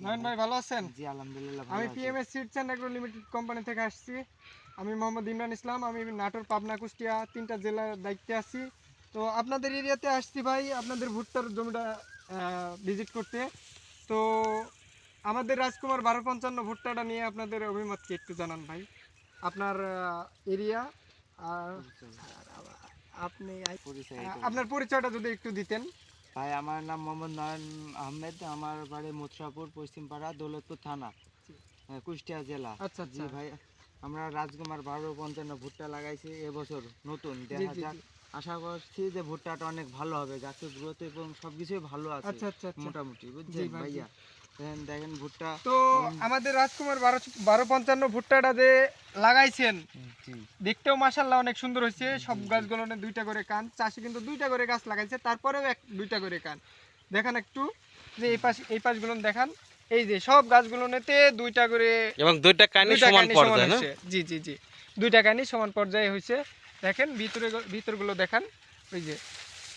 নয়ন ভাই ভালো আছেন? জি আলহামদুলিল্লাহ আমি ভালো আছি। PMS seeds and agro limited company থেকে আসছি। আমি মোহাম্মদ ইমরান ইসলাম। আমি নাটোর, পাবনা, কুষ্টিয়া ৩টা জেলার দায়িত্বে আছি। তো আপনাদের এরিয়াতে আসছি ভাই, আপনাদের ভুট্টার জমিটা ভিজিট করতে। তো আমাদের রাজকুমার 1255 ভুট্টাটা নিয়ে আপনাদের অভিমত কি একটু জানান ভাই। আপনার এরিয়া আর আপনি পরিচয় আপনার পরিচয়টা যদি একটু দিতেন। ভাই, আমার নাম মোহাম্মদ নয়ন আহমেদ। আমার বাড়ি মথুরাপুর, পশ্চিমপাড়া, দৌলতপুর থানা, কুষ্টিয়া জেলা। আচ্ছা জি আচ্ছা। ভাই, আমরা রাজকুমার 1255 ভুট্টা লাগাইছি এবছর নতুন। জি দেখা জি যাক, জি। আশা করছি যে ভুট্টাটা অনেক ভালো হবে, গাছের গ্রোথ এবং সবকিছুই ভালো আছে আচ্ছা আচ্ছা আচ্ছা। মোটামুটি, জি বুঝছেন ভাই জি। ভাইয়া। দেখেন ভুট্টা। তো আমাদের রাজকুমার 1255 ভুট্টাটা যে লাগাইছেন, জি দেখতেও মাশাআল্লাহ অনেক সুন্দর হয়েছে। সব গাছগুলো দুইটা করে কান, চাষি কিন্তু দুইটা করে গাছ লাগাইছে, তারপরেও দুইটা করে কান। দেখান একটু যে এই পাশগুলো দেখান। এই যে সব গাছগুলোতে দুইটা করে এবং দুইটা কানি সমান পর্যায়ে না? হয়েছে। জি জি জি, দুইটা কানি সমান পর্যায়ে হয়েছে। দেখেন ভিতরগুলো দেখান। ওই যে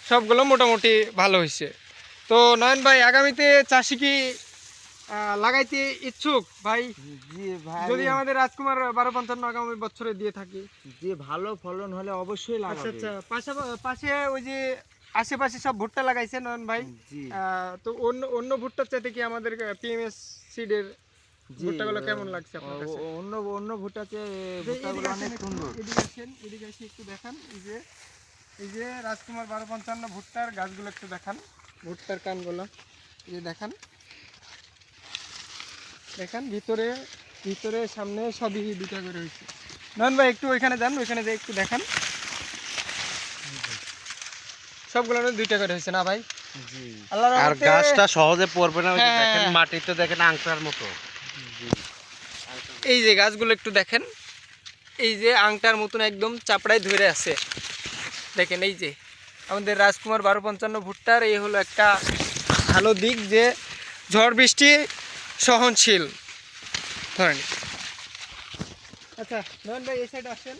সবগুলো মোটামুটি ভালো হয়েছে। তো নয়ন ভাই, আগামীতে চাষি কি লাগাইতে ইচ্ছুক ভাই? জি ভাই, যদি আমাদের রাজকুমার 1255 আগামী বছরে দিয়ে থাকি। যে ভালো ফলন হলে অবশ্যই আচ্ছা লাগাবে। আচ্ছা। পাশে ওই যে আশেপাশে সব ভুট্টা লাগাইছে নয়ন ভাই। জি তো অন্য অন্য ভুট্টার চাইতে কি আমাদের পিএমএস সিডের জি ভুট্টাগুলো কেমন লাগছে আপনার কাছে? অন্য অন্য ভুট্টাতে যে ভুট্টাগুলো অনেক সুন্দর। এদিকে আসেন একটু দেখান। এই যে রাজকুমার 1255 ভুট্টার গাছগুলো একটু দেখান। ভুট্টার কানগুলো এই যে দেখান। দেখেন ভিতরে ভিতরে সামনে সবই দুটা করে হয়েছে। নয়ন ভাই একটু ওইখানে যান, ওইখানে যে একটু দেখান। সবগুলো দুইটা করে হয়েছে না ভাই? জি আল্লাহর আর রহমতে। গাছটা সহজে পড়বে না, ওই যে হ্যাঁ, দেখেন হ্যাঁ। মাটি তো দেখেন আংটার মতো। জি এই যে গাছগুলো একটু দেখেন, এই যে আংটার মতন একদম চাপড়ায় ধরে আছে। দেখেন এই যে আমাদের রাজকুমার 1255 ভুট্টার এই হলো একটা ভালো দিক, যে ঝড় বৃষ্টি সহনশীল ধরেন। আচ্ছা নয়ন ভাই, এই সাইডে আসেন।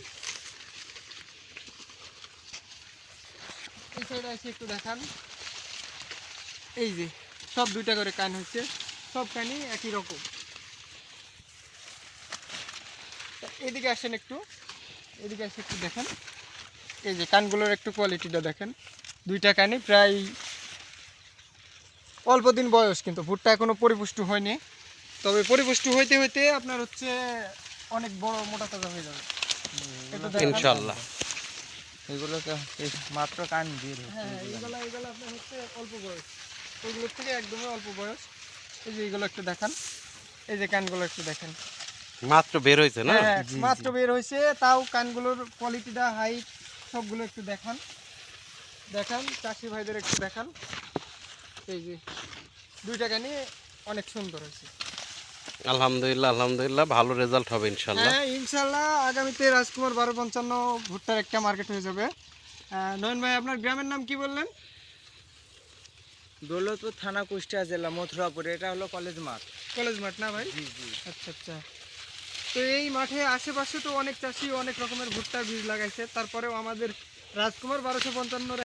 এই সাইডে এসে একটু দেখান। এই যে সব দুইটা করে কান হচ্ছে, সব কানই একই রকম। এদিকে আসেন একটু, এদিকে এসে একটু দেখেন। এই যে কানগুলোর একটু কোয়ালিটিটা দেখেন। দুইটা কানই প্রায় অল্প দিন বয়স, কিন্তু ভুট্টা এখনো পরিপুষ্ট হয়নি। তবে পরিপুষ্ট হইতে হইতে আপনার হচ্ছে অনেক বড় মোটা তাজা হয়ে যাবে। একটু দেখান। ইনশাআল্লাহ। এগুলো তো মাত্র কান বের হ্যাঁ হ্যাঁ, এইগুলো আপনার হচ্ছে অল্প বয়স, ওইগুলোর থেকে একদমই অল্প বয়স। এই যে এইগুলো একটু দেখান, এই যে কানগুলো একটু দেখেন। মাত্র বের হয়েছে না? হ্যাঁ, জি, মাত্র জি। বের হয়েছে, তাও কানগুলোর কোয়ালিটিটা, হাইট সবগুলো একটু দেখান। দেখান চাষি ভাইদের একটু দেখান। এই যে দুইটা কানই অনেক সুন্দর হয়েছে। আলহামদুলিল্লাহ, আলহামদুলিল্লাহ, ভালো রেজাল্ট হবে ইনশাআল্লাহ। হ্যাঁ ইনশাল্লাহ, আগামীতে রাজকুমার 1255 ভুট্টার একটা মার্কেট হয়ে যাবে। নয়ন ভাই, আপনার গ্রামের নাম কি বললেন? দৌলতপুর থানা, কুষ্টিয়া জেলা, মথুরাপুর। এটা হলো কলেজ মাঠ। কলেজ মাঠ না ভাই? জি জি আচ্ছা আচ্ছা। তো এই মাঠে আশেপাশে তো অনেক চাষি অনেক রকমের ভুট্টার বীজ লাগাইছে, তারপরেও আমাদের রাজকুমার 1255